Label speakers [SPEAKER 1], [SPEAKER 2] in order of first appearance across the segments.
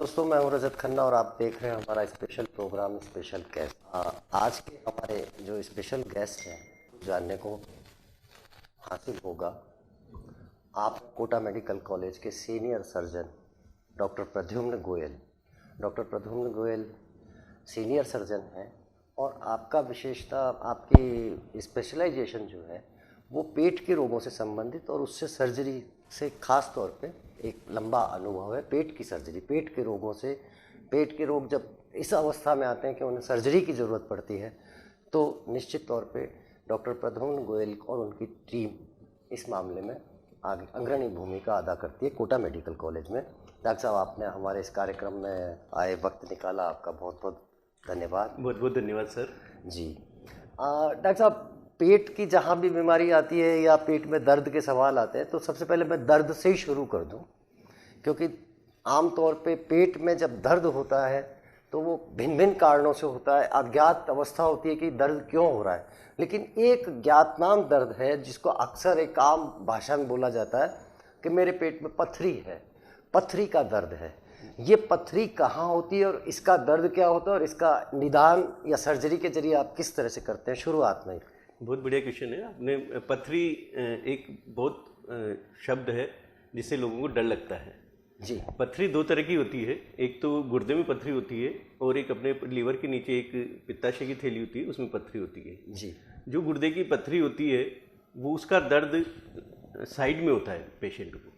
[SPEAKER 1] दोस्तों, मैं हूं रजत खन्ना और आप देख रहे हैं हमारा स्पेशल प्रोग्राम स्पेशल गेस्ट। आज के हमारे जो स्पेशल गेस्ट हैं जानने को हासिल होगा आप कोटा मेडिकल कॉलेज के senior surgeon doctor Pradyumn Goyal. Doctor Pradyumn Goyal senior surgeon हैं और आपका विशेषता, आपकी स्पेशलाइजेशन जो है वो पेट के रोगों से संबंधित और उससे सर्जरी से खास तौर पे एक लंबा अनुभव है। पेट की सर्जरी, पेट के रोगों से, पेट के रोग जब इस अवस्था में आते हैं कि उन्हें सर्जरी की ज़रूरत पड़ती है तो निश्चित तौर पे डॉक्टर प्रद्युम्न गोयल और उनकी टीम इस मामले में आगे अग्रणी भूमिका अदा करती है कोटा मेडिकल कॉलेज में। डॉक्टर साहब, आपने हमारे इस कार्यक्रम में आए वक्त निकाला, आपका बहुत बहुत धन्यवाद।
[SPEAKER 2] बहुत बहुत धन्यवाद सर
[SPEAKER 1] जी। डॉक्टर साहब, पेट की जहाँ भी बीमारी आती है या पेट में दर्द के सवाल आते हैं तो सबसे पहले मैं दर्द से ही शुरू कर दूं, क्योंकि आमतौर पे पेट में जब दर्द होता है तो वो भिन्न भिन्न कारणों से होता है। अज्ञात अवस्था होती है कि दर्द क्यों हो रहा है, लेकिन एक ज्ञातनाम दर्द है जिसको अक्सर एक आम भाषा में बोला जाता है कि मेरे पेट में पथरी है, पथरी का दर्द है। ये पथरी कहाँ होती है और इसका दर्द क्या होता है और इसका निदान या सर्जरी के जरिए आप किस तरह से करते हैं? शुरुआत में
[SPEAKER 2] बहुत बढ़िया क्वेश्चन है आपने। पथरी एक बहुत शब्द है जिससे लोगों को डर लगता है
[SPEAKER 1] जी।
[SPEAKER 2] पथरी दो तरह की होती है, एक तो गुर्दे में पथरी होती है और एक अपने लीवर के नीचे एक पित्ताशय की थैली होती है, उसमें पथरी होती है
[SPEAKER 1] जी।
[SPEAKER 2] जो गुर्दे की पथरी होती है वो उसका दर्द साइड में होता है पेशेंट को।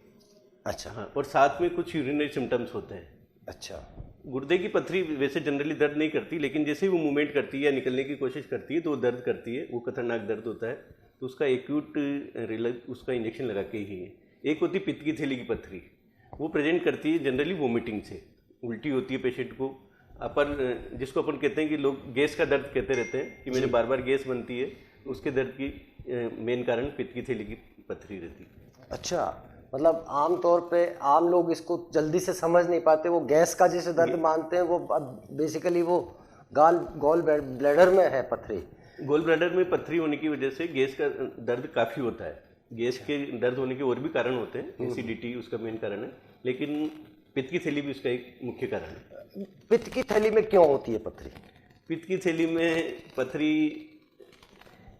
[SPEAKER 1] अच्छा।
[SPEAKER 2] हाँ, और साथ में कुछ यूरिनरी सिम्टम्स होते हैं।
[SPEAKER 1] अच्छा।
[SPEAKER 2] गुर्दे की पथरी वैसे जनरली दर्द नहीं करती, लेकिन जैसे ही वो मूवमेंट करती है या निकलने की कोशिश करती है तो वो दर्द करती है, वो खतरनाक दर्द होता है। तो उसका एक्यूट उसका इंजेक्शन लगा के ही है। एक होती पित्त की थैली की पथरी, वो प्रेजेंट करती है जनरली वोमिटिंग से, उल्टी होती है पेशेंट को। जिसको अपन कहते हैं कि लोग गैस का दर्द कहते रहते हैं कि मेरे बार बार गैस बनती है, उसके दर्द की मेन कारण पित्त की थैली की पथरी रहती है।
[SPEAKER 1] अच्छा, मतलब आमतौर पे आम लोग इसको जल्दी से समझ नहीं पाते, वो गैस का जैसे दर्द मानते हैं, वो बेसिकली वो गॉल ब्लैडर में है पथरी।
[SPEAKER 2] गोल ब्लैडर में पथरी होने की वजह से गैस का दर्द काफ़ी होता है। गैस के दर्द होने के और भी कारण होते हैं, एसिडिटी उसका मेन कारण है, लेकिन पित्त की थैली भी उसका एक मुख्य कारण है।
[SPEAKER 1] पित्त की थैली में क्यों होती है पथरी?
[SPEAKER 2] पित्त की थैली में पथरी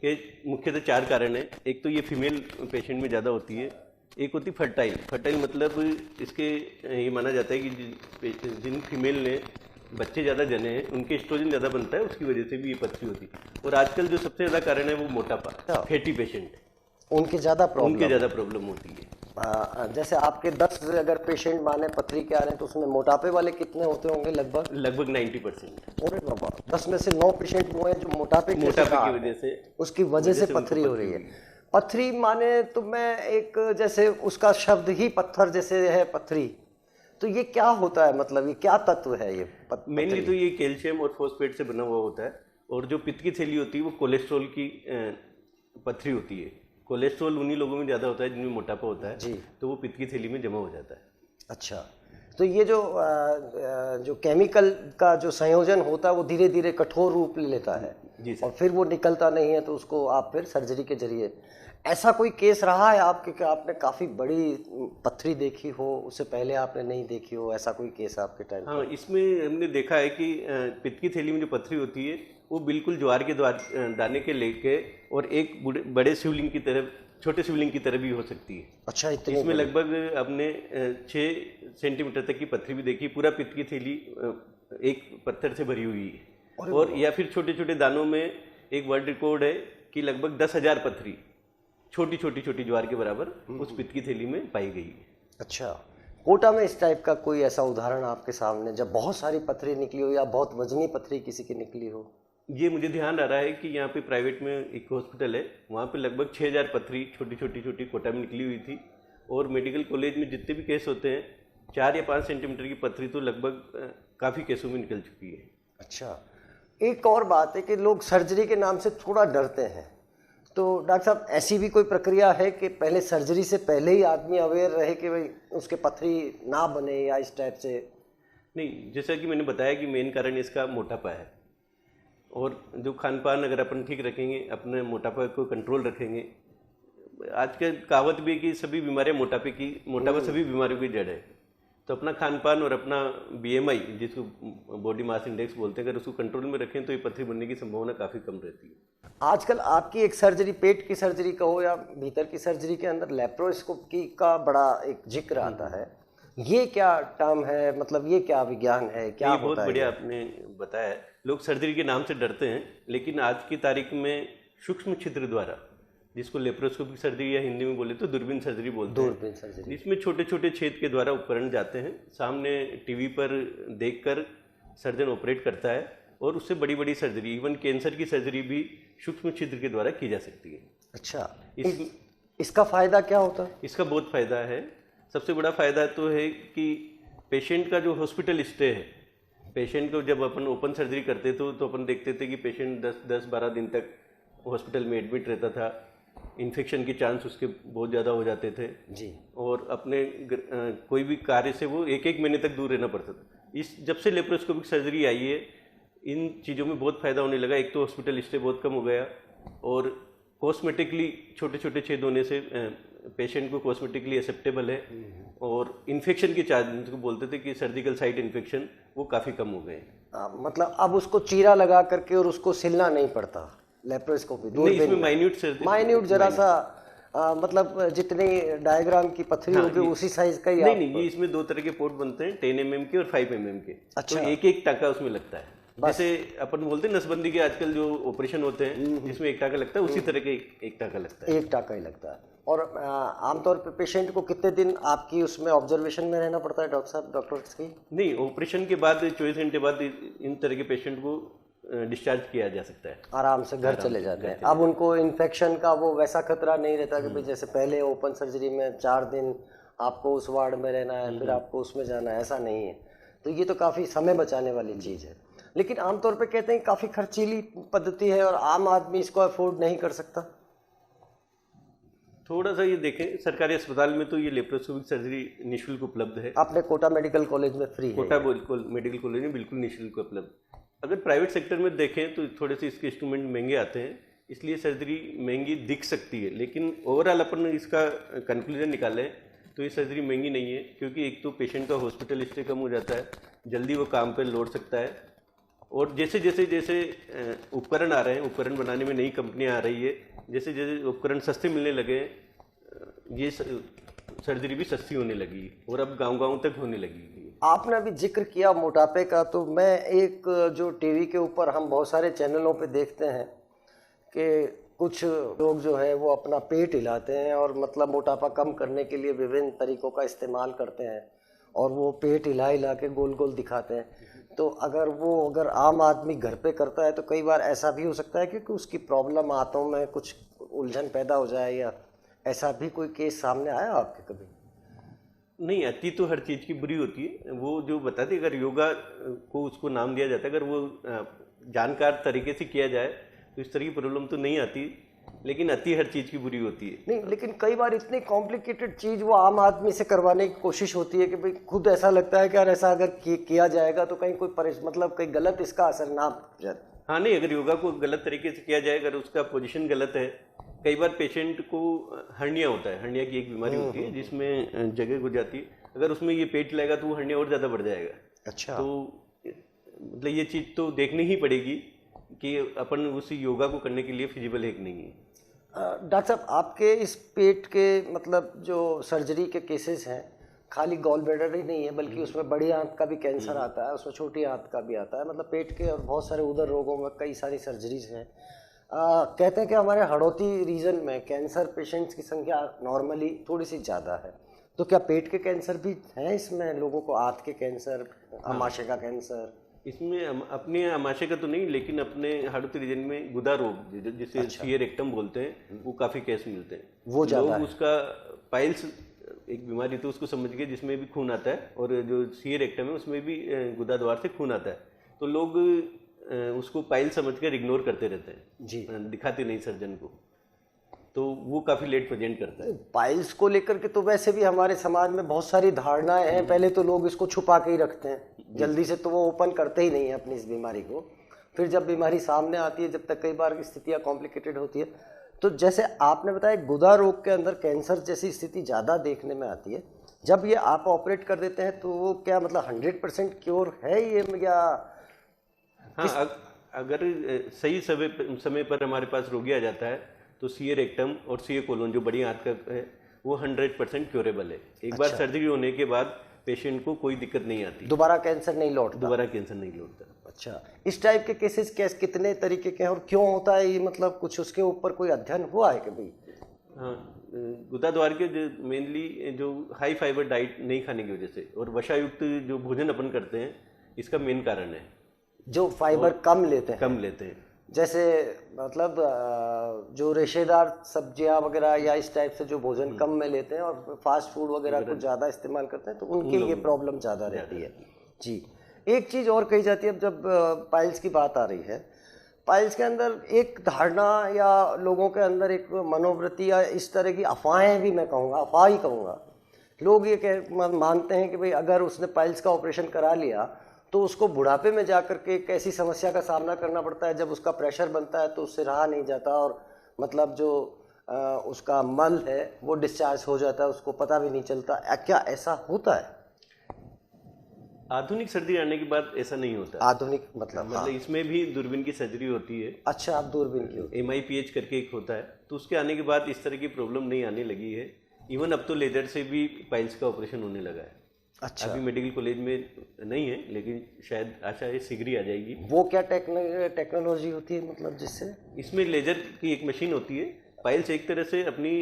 [SPEAKER 2] के मुख्यतः 4 कारण हैं। एक तो ये फीमेल पेशेंट में ज़्यादा होती है, एक होती फर्टाइल। फर्टाइल मतलब इसके ये माना जाता है कि जिन फीमेल ने बच्चे ज़्यादा जने हैं उनके एस्ट्रोजन ज़्यादा बनता है, उसकी वजह से भी ये पथरी होती है। और आजकल जो सबसे ज़्यादा कारण है वो मोटापा, फैटी पेशेंट,
[SPEAKER 1] उनके ज़्यादा
[SPEAKER 2] प्रॉब्लम होती है।
[SPEAKER 1] जैसे आपके 10 अगर पेशेंट माने पथरी के आ रहे हैं तो उसमें मोटापे वाले कितने होते होंगे?
[SPEAKER 2] लगभग 90%।
[SPEAKER 1] अरे बाबा, 10 में से 9 पेशेंट वो हैं जो मोटापे की
[SPEAKER 2] वजह से,
[SPEAKER 1] उसकी वजह से पथरी हो रही है। पथरी माने तो मैं एक, जैसे उसका शब्द ही पत्थर जैसे है पथरी, तो ये क्या होता है? मतलब ये क्या तत्व है ये?
[SPEAKER 2] मेनली तो ये कैल्शियम और फॉस्फेट से बना हुआ होता है। और जो पित्त की थैली होती है वो कोलेस्ट्रॉल की पथरी होती है। कोलेस्ट्रॉल उन्हीं लोगों में ज़्यादा होता है जिनमें मोटापा होता है जी, तो वो पित्त की थैली में जमा हो जाता है।
[SPEAKER 1] अच्छा, तो ये जो केमिकल का जो संयोजन होता है वो धीरे धीरे कठोर रूप ले लेता है
[SPEAKER 2] जी सर।
[SPEAKER 1] और फिर वो निकलता नहीं है तो उसको आप फिर सर्जरी के जरिए। ऐसा कोई केस रहा है आपके कि आपने काफ़ी बड़ी पथरी देखी हो, उससे पहले आपने नहीं देखी हो, ऐसा कोई केस आपके टाइम?
[SPEAKER 2] हाँ, इसमें हमने देखा है कि पित्त की थैली में जो पथरी होती है वो बिल्कुल ज्वार के दाने के लेके और एक बड़े शिवलिंग की तरह, छोटे शिवलिंग की तरह भी हो सकती है।
[SPEAKER 1] अच्छा, इतनी?
[SPEAKER 2] इसमें लगभग हमने 6 सेंटीमीटर तक की पथरी भी देखी। पूरा पित्त की थैली एक पत्थर से भरी हुई है। और या फिर छोटे छोटे दानों में एक वर्ल्ड रिकॉर्ड है कि लगभग 10,000 पथरी छोटी छोटी ज्वार के बराबर उस पित्त की थैली में पाई गई है।
[SPEAKER 1] अच्छा, कोटा में इस टाइप का कोई ऐसा उदाहरण आपके सामने जब बहुत सारी पथरी निकली हो या बहुत वजनी पथरी किसी की निकली हो?
[SPEAKER 2] ये मुझे ध्यान आ रहा है कि यहाँ पे प्राइवेट में एक हॉस्पिटल है, वहाँ पे लगभग 6,000 पथरी छोटी कोटा में निकली हुई थी। और मेडिकल कॉलेज में जितने भी केस होते हैं 4 या 5 सेंटीमीटर की पथरी तो लगभग काफ़ी केसों में निकल चुकी है।
[SPEAKER 1] अच्छा, एक और बात है कि लोग सर्जरी के नाम से थोड़ा डरते हैं, तो डॉक्टर साहब ऐसी भी कोई प्रक्रिया है कि पहले सर्जरी से पहले ही आदमी अवेयर रहे कि भाई उसके पथरी ना बने या इस टाइप से?
[SPEAKER 2] नहीं, जैसा कि मैंने बताया कि मेन कारण इसका मोटापा है। और जो खान पान अगर अपन ठीक रखेंगे, अपने मोटापा को कंट्रोल रखेंगे, आज के कहावत भी है कि सभी बीमारियां मोटापा सभी बीमारियों की जड़ है। तो अपना खान पान और अपना BMI, जिसको बॉडी मास इंडेक्स बोलते हैं, अगर उसको कंट्रोल में रखें तो ये पथरी बनने की संभावना काफ़ी कम रहती है।
[SPEAKER 1] आजकल आपकी एक सर्जरी, पेट की सर्जरी का हो या भीतर की सर्जरी के अंदर लेप्रोस्कोपी का बड़ा एक जिक्र आता है। ये क्या टर्म है, मतलब ये क्या विज्ञान है, क्या
[SPEAKER 2] ये बहुत
[SPEAKER 1] होता है?
[SPEAKER 2] बढ़िया आपने बताया है। लोग सर्जरी के नाम से डरते हैं, लेकिन आज की तारीख में सूक्ष्म छिद्र द्वारा, जिसको लेप्रोस्कोपिक सर्जरी या हिंदी में बोले तो दूरबीन सर्जरी बोलते हैं,
[SPEAKER 1] दूरबीन सर्जरी,
[SPEAKER 2] इसमें छोटे छोटे छेद के द्वारा उपकरण जाते हैं, सामने टीवी पर देखकर सर्जन ऑपरेट करता है, और उससे बड़ी बड़ी सर्जरी, इवन कैंसर की सर्जरी भी सूक्ष्म छिद्र के द्वारा की जा सकती है।
[SPEAKER 1] अच्छा,
[SPEAKER 2] इस
[SPEAKER 1] इसका फायदा क्या होता है?
[SPEAKER 2] इसका बहुत फायदा है। सबसे बड़ा फायदा तो है कि पेशेंट का जो हॉस्पिटल स्टे है, पेशेंट को जब अपन ओपन सर्जरी करते तो अपन देखते थे कि पेशेंट 10-12 दिन तक हॉस्पिटल में एडमिट रहता था, इन्फेक्शन के चांस उसके बहुत ज़्यादा हो जाते थे
[SPEAKER 1] जी,
[SPEAKER 2] और अपने कोई भी कार्य से वो 1-1 महीने तक दूर रहना पड़ता था। जब से लेप्रोस्कोपिक सर्जरी आई है, इन चीज़ों में बहुत फ़ायदा होने लगा। एक तो हॉस्पिटल स्टे बहुत कम हो गया, और कॉस्मेटिकली छोटे छोटे छेद होने से पेशेंट को कॉस्मेटिकली एक्सेप्टेबल है, और इन्फेक्शन के चार्ज, जिनको बोलते थे कि सर्जिकल साइट इन्फेक्शन, वो काफ़ी कम हो गए।
[SPEAKER 1] मतलब अब उसको चीरा लगा करके और उसको सिलना नहीं पड़ता लेप्रोस्कोपी?
[SPEAKER 2] नहीं, इसमें माइन्यूट
[SPEAKER 1] जरा सा मतलब जितनी डायग्राम की पथरी होगी उसी साइज का ही?
[SPEAKER 2] नहीं, ये इसमें 2 तरह के पोर्ट बनते हैं, 10 mm के और 5 mm के।
[SPEAKER 1] अच्छा।
[SPEAKER 2] तो एक टाका उसमें लगता है, जैसे अपन बोलते हैं नसबंदी के आजकल जो ऑपरेशन होते हैं जिसमें 1 टाका लगता है, उसी तरह के एक टाका लगता है।
[SPEAKER 1] 1 टाका ही लगता है। और आमतौर पे पेशेंट को कितने दिन आपकी उसमें ऑब्जर्वेशन में रहना पड़ता है डॉक्टर साहब, डॉक्टर्स की?
[SPEAKER 2] नहीं, ऑपरेशन के बाद 24 घंटे बाद इन तरह के पेशेंट को डिस्चार्ज किया जा सकता है,
[SPEAKER 1] आराम से घर चले जाते हैं। अब उनको इन्फेक्शन का वो वैसा खतरा नहीं रहता कि भाई जैसे पहले ओपन सर्जरी में 4 दिन आपको उस वार्ड में रहना है, फिर आपको उसमें जाना है, ऐसा नहीं है। तो ये तो काफ़ी समय बचाने वाली चीज़ है। लेकिन आमतौर पे कहते हैं काफ़ी खर्चीली पद्धति है और आम आदमी इसको अफोर्ड नहीं कर सकता।
[SPEAKER 2] थोड़ा सा ये देखें, सरकारी अस्पताल में तो ये लेप्रोस्कोपिक सर्जरी निःशुल्क उपलब्ध है।
[SPEAKER 1] आपने कोटा मेडिकल कॉलेज में फ्री है?
[SPEAKER 2] कोटा मेडिकल कॉलेज में बिल्कुल निःशुल्क उपलब्ध। अगर प्राइवेट सेक्टर में देखें तो थोड़े से इसके इंस्ट्रूमेंट महंगे आते हैं, इसलिए सर्जरी महंगी दिख सकती है, लेकिन ओवरऑल अपन इसका कंक्लूजन निकालें तो ये सर्जरी महंगी नहीं है, क्योंकि एक तो पेशेंट का हॉस्पिटल स्टे कम हो जाता है, जल्दी वो काम पर लौट सकता है, और जैसे जैसे उपकरण आ रहे हैं, उपकरण बनाने में नई कंपनियां आ रही है, जैसे जैसे उपकरण सस्ते मिलने लगे, ये सर्जरी भी सस्ती होने लगी और अब गांव-गांव तक होने लगी।
[SPEAKER 1] आपने अभी जिक्र किया मोटापे का, तो मैं एक जो टीवी के ऊपर हम बहुत सारे चैनलों पे देखते हैं कि कुछ लोग जो है वो अपना पेट हिलाते हैं और मतलब मोटापा कम करने के लिए विभिन्न तरीकों का इस्तेमाल करते हैं, और वो पेट हिला हिला के गोल गोल दिखाते हैं। तो अगर आम आदमी घर पे करता है तो कई बार ऐसा भी हो सकता है कि उसकी प्रॉब्लम आंतों में कुछ उलझन पैदा हो जाए, या ऐसा भी कोई केस सामने आया आपके कभी?
[SPEAKER 2] नहीं, अति तो हर चीज़ की बुरी होती है। वो जो बताते, अगर योगा को उसको नाम दिया जाता है, अगर वो जानकार तरीके से किया जाए तो इस तरह की प्रॉब्लम तो नहीं आती, लेकिन अति हर चीज़ की बुरी होती है।
[SPEAKER 1] नहीं, लेकिन कई बार इतनी कॉम्प्लिकेटेड चीज़ वो आम आदमी से करवाने की कोशिश होती है कि भाई खुद ऐसा लगता है कि यार ऐसा अगर किया जाएगा तो कहीं कोई मतलब कहीं गलत इसका असर ना जाए।
[SPEAKER 2] हाँ, नहीं, अगर योगा को गलत तरीके से किया जाए, अगर उसका पोजीशन गलत है, कई बार पेशेंट को हर्निया होता है, हर्निया की एक बीमारी होती है जिसमें जगह हो जाती है, अगर उसमें ये पेट लगेगा तो वो हर्निया और ज़्यादा बढ़ जाएगा।
[SPEAKER 1] अच्छा।
[SPEAKER 2] तो मतलब ये चीज़ तो देखनी ही पड़ेगी कि अपन उस योगा को करने के लिए फिजिबल है कि नहीं है।
[SPEAKER 1] डॉक्टर साहब, आपके इस पेट के मतलब जो सर्जरी के केसेस हैं, खाली गॉल ब्लैडर ही नहीं है बल्कि उसमें बड़ी आंत का भी कैंसर आता है, उसमें छोटी आंत का भी आता है, मतलब पेट के और बहुत सारे उदर रोगों में कई सारी सर्जरीज हैं। कहते हैं कि हमारे हड़ौती रीजन में कैंसर पेशेंट्स की संख्या नॉर्मली थोड़ी सी ज़्यादा है, तो क्या पेट के कैंसर भी हैं इसमें लोगों को? आंत के कैंसर, आमाशय का कैंसर?
[SPEAKER 2] इसमें अपने आमाशय का तो नहीं, लेकिन अपने हाड़ौती रीजन में गुदा रोग, जिसे सीयर रेक्टम बोलते हैं, वो काफ़ी केस मिलते हैं।
[SPEAKER 1] वो ज़्यादा है।
[SPEAKER 2] उसका पाइल्स एक बीमारी तो उसको समझ के, जिसमें भी खून आता है, और जो सीयर रेक्टम है उसमें भी गुदा द्वार से खून आता है, तो लोग उसको पाइल समझकर इग्नोर करते रहते हैं
[SPEAKER 1] जी,
[SPEAKER 2] दिखाते नहीं सर्जन को, तो वो काफ़ी लेट प्रेजेंट करता है।
[SPEAKER 1] पाइल्स को लेकर के तो वैसे भी हमारे समाज में बहुत सारी धारणाएं हैं। पहले तो लोग इसको छुपा के ही रखते हैं, जल्दी से तो वो ओपन करते ही नहीं है अपनी इस बीमारी को। फिर जब बीमारी सामने आती है, जब तक कई बार स्थितियाँ कॉम्प्लिकेटेड होती है, तो जैसे आपने बताया गुदा रोग के अंदर कैंसर जैसी स्थिति ज़्यादा देखने में आती है, जब ये आप ऑपरेट कर देते हैं तो वो क्या मतलब 100% क्योर है ये, या
[SPEAKER 2] हाँ, अगर सही समय पर हमारे पास रोगी आ जाता है तो सीए रेक्टम और सीए कोलोन जो बड़ी आंत का है वो 100% क्योरेबल है। एक बार सर्जरी होने के बाद पेशेंट को कोई दिक्कत नहीं आती,
[SPEAKER 1] दोबारा कैंसर नहीं लौटता।
[SPEAKER 2] दोबारा कैंसर नहीं लौटता।
[SPEAKER 1] अच्छा, इस टाइप के केसेस कितने तरीके के हैं और क्यों होता है ये, मतलब कुछ उसके ऊपर कोई अध्ययन हुआ है कभी?
[SPEAKER 2] हाँ, गुदाद्वार के जो मेनली जो हाई फाइबर डाइट नहीं खाने की वजह से और वसायुक्त जो भोजन अपन करते हैं इसका मेन कारण है।
[SPEAKER 1] जो फाइबर कम लेते हैं,
[SPEAKER 2] कम लेते हैं,
[SPEAKER 1] जैसे मतलब जो रेशेदार सब्जियां वगैरह या इस टाइप से जो भोजन कम में लेते हैं और फास्ट फूड वगैरह को ज़्यादा इस्तेमाल करते हैं तो उनके ये प्रॉब्लम ज़्यादा रहती है। जी, एक चीज़ और कही जाती है, अब जब पाइल्स की बात आ रही है, पाइल्स के अंदर एक धारणा या लोगों के अंदर एक मनोवृत्ति या इस तरह की अफवाहें भी, मैं कहूँगा अफवाह ही कहूँगा, लोग ये मानते हैं कि भाई अगर उसने पाइल्स का ऑपरेशन करा लिया तो उसको बुढ़ापे में जाकर के एक ऐसी समस्या का सामना करना पड़ता है जब उसका प्रेशर बनता है तो उससे रहा नहीं जाता और मतलब जो उसका मल है वो डिस्चार्ज हो जाता है, उसको पता भी नहीं चलता। क्या ऐसा होता है?
[SPEAKER 2] आधुनिक सर्जरी आने के बाद ऐसा नहीं होता।
[SPEAKER 1] आधुनिक मतलब हाँ।
[SPEAKER 2] इसमें भी दूरबीन की सर्जरी होती है।
[SPEAKER 1] अच्छा, आप दूरबीन की
[SPEAKER 2] MIPH करके एक होता है, तो उसके आने के बाद इस तरह की प्रॉब्लम नहीं आने लगी है। इवन अब तो लेजर से भी पाइल्स का ऑपरेशन होने लगा है।
[SPEAKER 1] अच्छा,
[SPEAKER 2] अभी मेडिकल कॉलेज में नहीं है लेकिन शायद आशा है शीघ्र ही आ जाएगी।
[SPEAKER 1] वो क्या टेक्नोलॉजी होती है मतलब जिससे?
[SPEAKER 2] इसमें लेजर की एक मशीन होती है। पाइल्स एक तरह से अपनी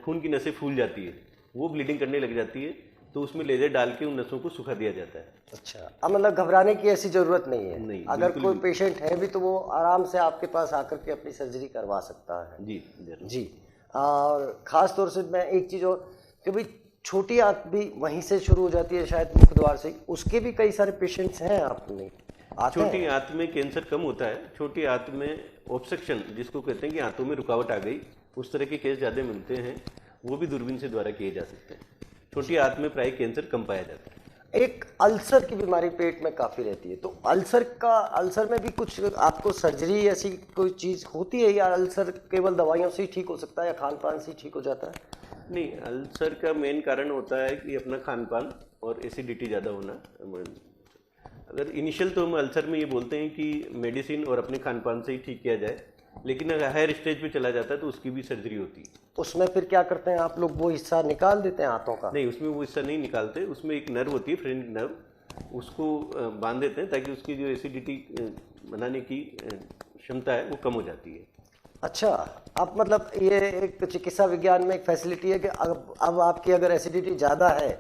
[SPEAKER 2] खून की नसें फूल जाती है, वो ब्लीडिंग करने लग जाती है, तो उसमें लेजर डाल के उन नसों को सुखा दिया जाता है।
[SPEAKER 1] अच्छा, अब मतलब घबराने की ऐसी जरूरत नहीं है?
[SPEAKER 2] नहीं,
[SPEAKER 1] अगर कोई पेशेंट है भी तो वो आराम से आपके पास आकर के अपनी सर्जरी करवा सकता है।
[SPEAKER 2] जी जरूर।
[SPEAKER 1] जी, और ख़ास तौर से मैं एक चीज़ और कि भाई छोटी आंत भी वहीं से शुरू हो जाती है शायद मुख द्वार से, उसके भी कई सारे पेशेंट्स हैं आपने आते
[SPEAKER 2] छोटी
[SPEAKER 1] हैं?
[SPEAKER 2] आंत में कैंसर कम होता है, छोटी आंत में ऑब्स्ट्रक्शन जिसको कहते हैं कि आंतों में रुकावट आ गई, उस तरह के केस ज़्यादा मिलते हैं, वो भी दूरबीन से द्वारा किए जा सकते हैं। छोटी आंत में प्राय कैंसर कम पाया जाता है।
[SPEAKER 1] एक अल्सर की बीमारी पेट में काफ़ी रहती है, तो अल्सर में भी कुछ आपको सर्जरी ऐसी कोई चीज़ होती है या अल्सर केवल दवाइयों से ही ठीक हो सकता है या खान पान से ही ठीक हो जाता है?
[SPEAKER 2] नहीं, अल्सर का मेन कारण होता है कि अपना खान पान और एसिडिटी ज़्यादा होना। अगर इनिशियल तो हम अल्सर में ये बोलते हैं कि मेडिसिन और अपने खान पान से ही ठीक किया जाए, लेकिन अगर हायर स्टेज पे चला जाता है तो उसकी भी सर्जरी होती है।
[SPEAKER 1] उसमें फिर क्या करते हैं आप लोग, वो हिस्सा निकाल देते हैं आंतों का?
[SPEAKER 2] नहीं, उसमें वो हिस्सा नहीं निकालते, उसमें एक नर्व होती है, फ्रेंड नर्व, उसको बांध देते हैं ताकि उसकी जो एसिडिटी बनाने की क्षमता है वो कम हो जाती है।
[SPEAKER 1] अच्छा, आप मतलब ये एक चिकित्सा विज्ञान में एक फैसिलिटी है कि अब आपकी अगर एसिडिटी ज़्यादा है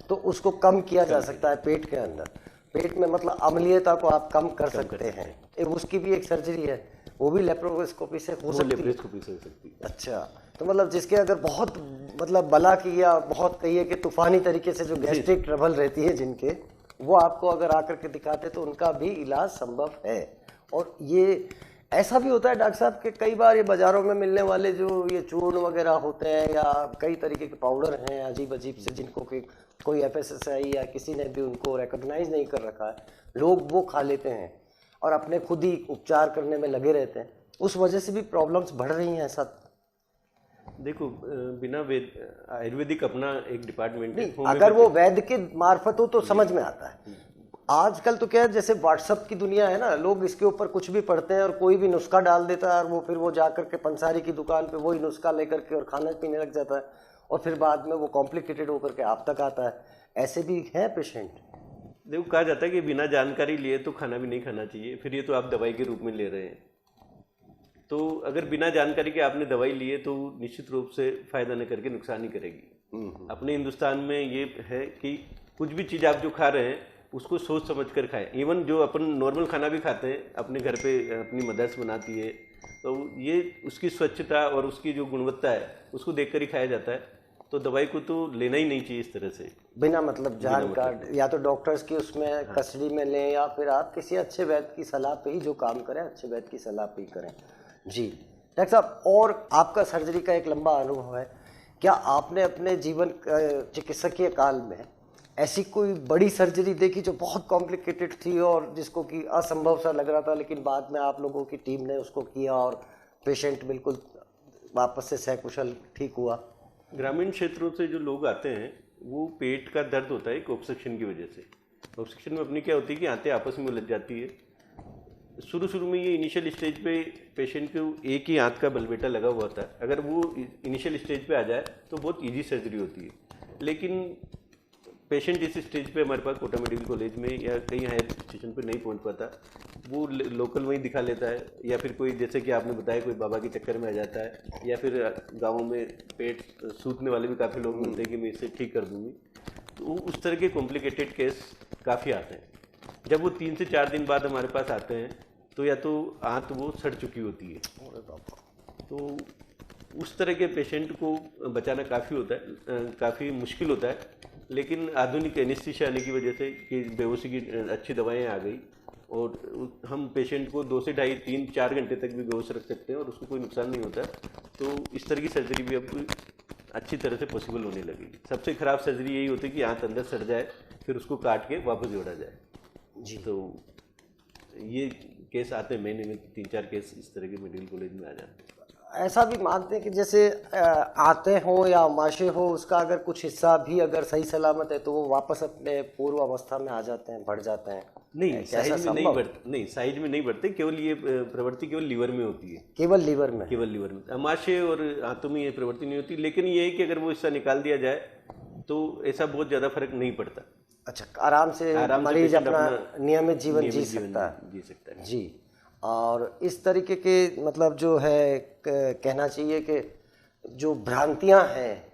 [SPEAKER 1] तो उसको कम किया जा सकता है पेट के अंदर, पेट में मतलब अम्लीयता को आप कम कर सकते हैं। उसकी भी एक सर्जरी है, वो भी लेप्रोस्कोपी से हो सकती है?
[SPEAKER 2] लेप्रोस्कोपी से हो सकती है।
[SPEAKER 1] अच्छा, तो मतलब जिसके अगर बहुत मतलब बला की या बहुत कहिए कि तूफानी तरीके से जो गैस्ट्रिक ट्रबल रहती है जिनके, वो आपको अगर आकर के दिखाते तो उनका भी इलाज संभव है। और ये ऐसा भी होता है डॉक्टर साहब कि कई बार ये बाज़ारों में मिलने वाले जो ये चूर्ण वगैरह होते हैं या कई तरीके के पाउडर हैं अजीब अजीब से, जिनको कि कोई FSSAI या किसी ने भी उनको रिकॉग्नाइज नहीं कर रखा है, लोग वो खा लेते हैं और अपने खुद ही उपचार करने में लगे रहते हैं, उस वजह से भी प्रॉब्लम्स बढ़ रही हैं। ऐसा
[SPEAKER 2] देखो, बिना आयुर्वेदिक अपना एक डिपार्टमेंट है,
[SPEAKER 1] अगर वो वैद्य के मार्फत हो तो समझ में आता है। आजकल तो क्या है, जैसे व्हाट्सएप की दुनिया है ना, लोग इसके ऊपर कुछ भी पढ़ते हैं और कोई भी नुस्खा डाल देता है और फिर वो जाकर के पंसारी की दुकान पे वही नुस्खा लेकर के और खाना पीने लग जाता है और फिर बाद में वो कॉम्प्लिकेटेड होकर के आप तक आता है। ऐसे भी हैं पेशेंट।
[SPEAKER 2] देखो, कहा जाता है कि बिना जानकारी लिए तो खाना भी नहीं खाना चाहिए, फिर ये तो आप दवाई के रूप में ले रहे हैं, तो अगर बिना जानकारी के आपने दवाई ली है तो निश्चित रूप से फायदा न करके नुकसान ही करेगी। अपने हिंदुस्तान में ये है कि कुछ भी चीज़ आप जो खा रहे हैं उसको सोच समझ कर खाएं। इवन जो अपन नॉर्मल खाना भी खाते हैं अपने घर पे अपनी मदर्स बनाती है, तो ये उसकी स्वच्छता और उसकी जो गुणवत्ता है उसको देखकर ही खाया जाता है, तो दवाई को तो लेना ही नहीं चाहिए इस तरह से
[SPEAKER 1] बिना मतलब जानकार, या तो डॉक्टर्स की उसमें कस्टडी में लें या फिर आप किसी अच्छे वैद्य की सलाह पे ही जो काम करें, अच्छे वैद्य की सलाह पे ही करें। जी डॉक्टर साहब, और आपका सर्जरी का एक लंबा अनुभव है, क्या आपने अपने जीवन चिकित्सकीय काल में ऐसी कोई बड़ी सर्जरी देखी जो बहुत कॉम्प्लिकेटेड थी और जिसको कि असंभव सा लग रहा था, लेकिन बाद में आप लोगों की टीम ने उसको किया और पेशेंट बिल्कुल वापस से सकुशल ठीक हुआ?
[SPEAKER 2] ग्रामीण क्षेत्रों से जो लोग आते हैं वो पेट का दर्द होता है एक ऑब्स्ट्रक्शन की वजह से। ऑब्स्ट्रक्शन में अपनी क्या होती है कि आंतें आपस में उलझ जाती है। शुरू में ये इनिशियल स्टेज पे पेशेंट को एक ही आंत का बलबेटा लगा हुआ था, अगर वो इनिशियल स्टेज पे आ जाए तो बहुत इजी सर्जरी होती है। लेकिन पेशेंट इस स्टेज पे हमारे पास कोटा मेडिकल कॉलेज में या कहीं हायर स्टेशन पे नहीं पहुंच पाता, वो लोकल वहीं दिखा लेता है, या फिर कोई जैसे कि आपने बताया कोई बाबा के चक्कर में आ जाता है, या फिर गाँवों में पेट सूखने वाले भी काफ़ी लोग मिलते हैं कि मैं इसे ठीक कर दूँगी। तो उस तरह के कॉम्प्लिकेटेड केस काफ़ी आते हैं। जब वो 3 से 4 दिन बाद हमारे पास आते हैं तो या तो आंत वो सड़ चुकी होती है, तो उस तरह के पेशेंट को बचाना काफ़ी मुश्किल होता है। लेकिन आधुनिक एनेस्थीसिया आने की वजह से कि बेहोशी की अच्छी दवाएं आ गई और हम पेशेंट को 2 से ढाई 3-4 घंटे तक भी बेहोश रख सकते हैं और उसको कोई नुकसान नहीं होता। तो इस तरह की सर्जरी भी अब अच्छी तरह से पॉसिबल होने लगी। सबसे ख़राब सर्जरी यही होती है कि आंत अंदर सड़ जाए, फिर उसको काट के वापस जोड़ा जाए जी। तो ये केस आते हैं, महीने में 3-4 केस इस तरह के मेडिकल कॉलेज में आ जाते हैं।
[SPEAKER 1] ऐसा भी मानते हैं कि जैसे आते हो या आमाशय हो, उसका अगर कुछ हिस्सा भी अगर सही सलामत है तो वो वापस अपने पूर्व अवस्था में आ जाते हैं, बढ़ जाते हैं?
[SPEAKER 2] नहीं, साइज में नहीं बढ़ते, केवल ये प्रवृत्ति केवल लीवर में होती है।
[SPEAKER 1] केवल लीवर में
[SPEAKER 2] आमाशय और आंतों में ये प्रवृत्ति नहीं होती। लेकिन ये है कि अगर वो हिस्सा निकाल दिया जाए तो ऐसा बहुत ज़्यादा फर्क नहीं पड़ता।
[SPEAKER 1] अच्छा, आराम से मरीज अपना नियमित जीवन जी सकता है जी। और इस तरीके के मतलब जो है कहना चाहिए कि जो भ्रांतियां हैं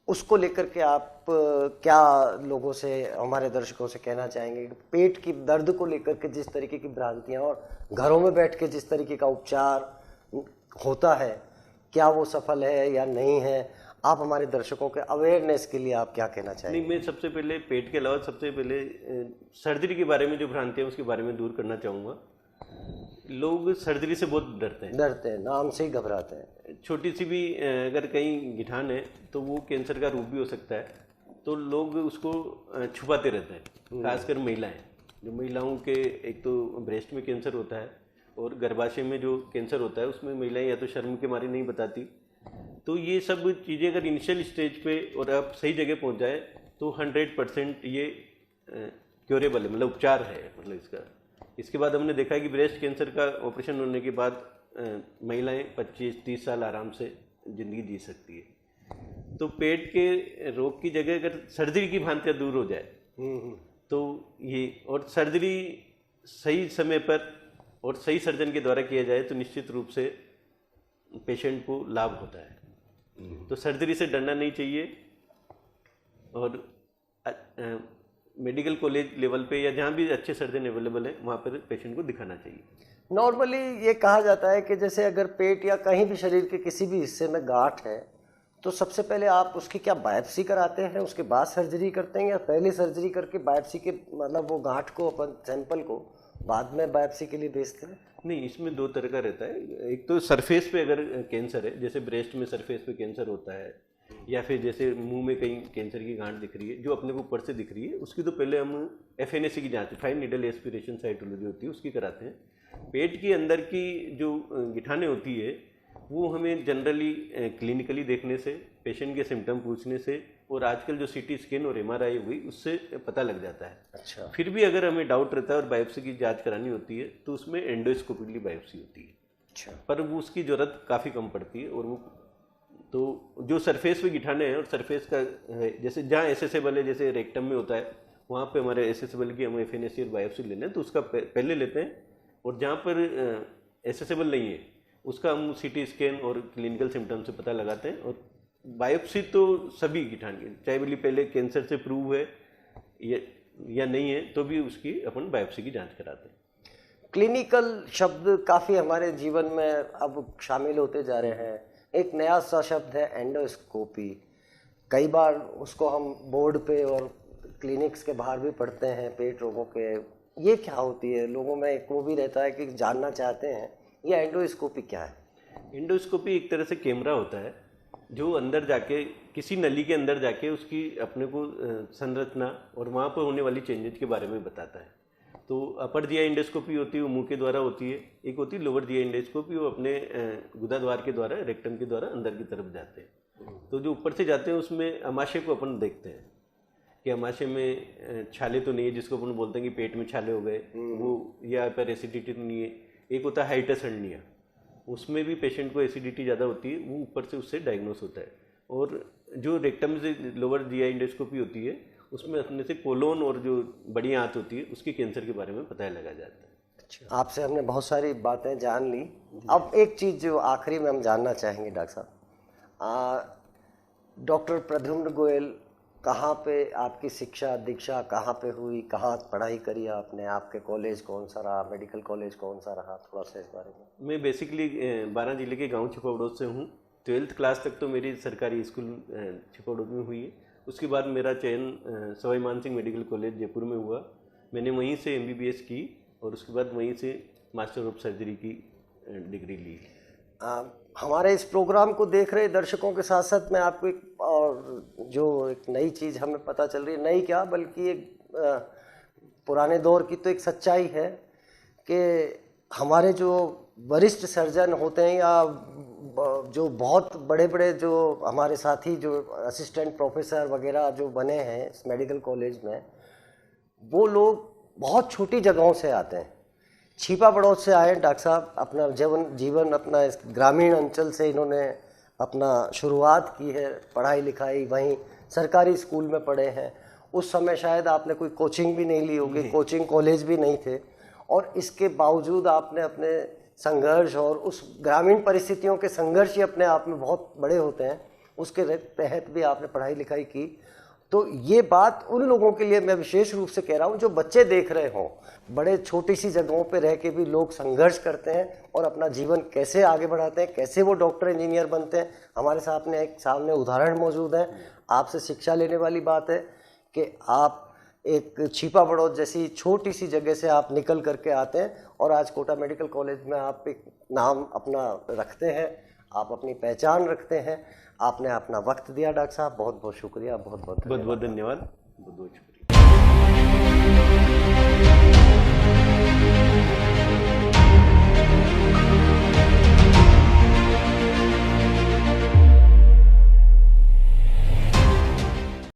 [SPEAKER 1] उसको लेकर के आप क्या लोगों से, हमारे दर्शकों से कहना चाहेंगे? पेट की दर्द को लेकर के जिस तरीके की भ्रांतियां और घरों में बैठ के जिस तरीके का उपचार होता है, क्या वो सफल है या नहीं है? आप हमारे दर्शकों के अवेयरनेस के लिए आप क्या कहना चाहेंगे?
[SPEAKER 2] नहीं, मैं सबसे पहले पेट के अलावा सबसे पहले सर्जरी के बारे में जो भ्रांति है उसके बारे में दूर करना चाहूँगा। लोग सर्जरी से बहुत डरते हैं,
[SPEAKER 1] नाम से ही घबराते हैं।
[SPEAKER 2] छोटी सी भी अगर कहीं गिठान है तो वो कैंसर का रूप भी हो सकता है, तो लोग उसको छुपाते रहते हैं। खासकर महिलाएं, जो महिलाओं के एक तो ब्रेस्ट में कैंसर होता है और गर्भाशय में जो कैंसर होता है उसमें महिलाएं या तो शर्म के मारे नहीं बताती। तो ये सब चीज़ें अगर इनिशियल स्टेज पे और आप सही जगह पहुंच जाए तो 100% ये क्योरेबल है, मतलब उपचार है। मतलब इसके बाद हमने देखा है कि ब्रेस्ट कैंसर का ऑपरेशन होने के बाद महिलाएं 25-30 साल आराम से ज़िंदगी जी सकती है। तो पेट के रोग की जगह अगर सर्जरी की भ्रांतियाँ दूर हो जाए तो ये, और सर्जरी सही समय पर और सही सर्जन के द्वारा किया जाए तो निश्चित रूप से पेशेंट को लाभ होता है। तो सर्जरी से डरना नहीं चाहिए और मेडिकल कॉलेज लेवल पे या जहाँ भी अच्छे सर्जन अवेलेबल है वहाँ पर पेशेंट को दिखाना चाहिए।
[SPEAKER 1] नॉर्मली ये कहा जाता है कि जैसे अगर पेट या कहीं भी शरीर के किसी भी हिस्से में गांठ है तो सबसे पहले आप उसकी क्या बायोप्सी कराते हैं, उसके बाद सर्जरी करते हैं, या पहले सर्जरी करके बायोप्सी के मतलब वो गांठ को अपन सैंपल को बाद में बायोप्सी के लिए भेजते हैं?
[SPEAKER 2] नहीं, इसमें 2 तरह का रहता है। एक तो सरफेस पे अगर कैंसर है, जैसे ब्रेस्ट में सरफेस पे कैंसर होता है, या फिर जैसे मुंह में कहीं कैंसर की गांठ दिख रही है जो अपने को ऊपर से दिख रही है, उसकी तो पहले हम FNAC की जांच, फाइन नीडल एस्पिरेशन साइटोलॉजी होती है, उसकी कराते हैं। पेट के अंदर की जो गिठानें होती है वो हमें जनरली क्लिनिकली देखने से, पेशेंट के सिम्टम पूछने से, और आजकल जो CT स्कैन और MRI हुई उससे पता लग जाता है।
[SPEAKER 1] अच्छा।
[SPEAKER 2] फिर भी अगर हमें डाउट रहता है और बायोप्सी की जांच करानी होती है तो उसमें एंडोस्कोपिकली बायोप्सी होती है।
[SPEAKER 1] अच्छा। पर
[SPEAKER 2] वो उसकी ज़रूरत काफ़ी कम पड़ती है। और वो तो जो सरफेस पे गिठाने हैं और सरफेस का जैसे जहाँ एसेसेबल है, जैसे रेक्टम में होता है वहाँ पे हमारे एसेसेबल की हम FNAC और बायोप्सी लेने हैं तो उसका पहले लेते हैं, और जहाँ पर एसेसेबल नहीं है उसका हम CT स्कैन और क्लिनिकल सिम्टम से पता लगाते हैं। और बायोप्सी तो सभी गिठान की, चाहे बोली पहले कैंसर से प्रूव है या नहीं है तो भी उसकी अपन बायोप्सी की जांच कराते हैं।
[SPEAKER 1] क्लिनिकल शब्द काफ़ी हमारे जीवन में अब शामिल होते जा रहे हैं। एक नया सा शब्द है एंडोस्कोपी। कई बार उसको हम बोर्ड पे और क्लिनिक्स के बाहर भी पढ़ते हैं पेट रोगों के। ये क्या होती है? लोगों में एक वो भी रहता है कि जानना चाहते हैं ये एंडोस्कोपी क्या है?
[SPEAKER 2] एंडोस्कोपी एक तरह से कैमरा होता है जो अंदर जाके किसी नली के अंदर जाके उसकी अपने को संरचना और वहाँ पर होने वाली चेंजेस के बारे में बताता है। तो अपर जीआई एंडोस्कोपी होती है वो मुंह के द्वारा होती है, एक होती है लोअर जीआई एंडोस्कोपी, वो अपने गुदाद्वार के द्वारा, रेक्टम के द्वारा अंदर की तरफ जाते हैं। तो जो ऊपर से जाते हैं उसमें अमाशय को अपन देखते हैं, कि आमाशय में छाले तो नहीं है, जिसको अपन बोलते हैं कि पेट में छाले हो गए, वो, या पर एसिडिटी तो नहीं है। एक होता है हाइटस हर्निया, उसमें भी पेशेंट को एसिडिटी ज़्यादा होती है, वो ऊपर से उससे डायग्नोस होता है। और जो रेक्टम से लोअर जीआई एंडोस्कोपी होती है, उसमें अपने से कोलोन और जो बड़ी आंत होती है उसकी कैंसर के बारे में पता लगा जाता है।
[SPEAKER 1] अच्छा, आपसे हमने बहुत सारी बातें जान ली। अब एक चीज़ जो आखिरी में हम जानना चाहेंगे डॉक्टर साहब, डॉक्टर प्रद्युम्न गोयल, कहाँ पे आपकी शिक्षा दीक्षा कहाँ पे हुई, कहाँ पढ़ाई करी आपने, आपके कॉलेज कौन सा रहा, मेडिकल कॉलेज कौन सा रहा, थोड़ा सा इस बारे में।
[SPEAKER 2] मैं बेसिकली 12 जिले के गांव छिपौड़ोद से हूँ। 12th क्लास तक तो मेरी सरकारी स्कूल छिपौड़ोद में हुई है। उसके बाद मेरा चयन सवाई मान सिंह मेडिकल कॉलेज जयपुर में हुआ। मैंने वहीं से MBBS की और उसके बाद वहीं से मास्टर ऑफ सर्जरी की डिग्री ली।
[SPEAKER 1] हमारे इस प्रोग्राम को देख रहे दर्शकों के साथ साथ मैं आपको एक और जो एक नई चीज़ हमें पता चल रही है, नई क्या बल्कि एक पुराने दौर की तो एक सच्चाई है कि हमारे जो वरिष्ठ सर्जन होते हैं या जो बहुत बड़े बड़े जो हमारे साथी जो असिस्टेंट प्रोफेसर वगैरह जो बने हैं इस मेडिकल कॉलेज में, वो लोग बहुत छोटी जगहों से आते हैं। छिपा बड़ौद से आए डॉक्टर साहब, अपना जीवन अपना इस ग्रामीण अंचल से इन्होंने अपना शुरुआत की है, पढ़ाई लिखाई वहीं सरकारी स्कूल में पढ़े हैं। उस समय शायद आपने कोई कोचिंग भी नहीं ली होगी, कोचिंग कॉलेज भी नहीं थे, और इसके बावजूद आपने अपने संघर्ष और उस ग्रामीण परिस्थितियों के संघर्ष ही अपने आप में बहुत बड़े होते हैं, उसके तहत भी आपने पढ़ाई लिखाई की। तो ये बात उन लोगों के लिए मैं विशेष रूप से कह रहा हूँ जो बच्चे देख रहे हों, बड़े छोटी सी जगहों पे रह के भी लोग संघर्ष करते हैं और अपना जीवन कैसे आगे बढ़ाते हैं, कैसे वो डॉक्टर इंजीनियर बनते हैं। हमारे सामने उदाहरण मौजूद है। आपसे शिक्षा लेने वाली बात है कि आप एक छिपा बड़ौद जैसी छोटी सी जगह से आप निकल करके आते हैं और आज कोटा मेडिकल कॉलेज में आप एक नाम अपना रखते हैं, आप अपनी पहचान रखते हैं। आपने अपना वक्त दिया डॉक्टर साहब, बहुत बहुत शुक्रिया, बहुत बहुत
[SPEAKER 2] धन्यवाद। बहुत बहुत शुक्रिया।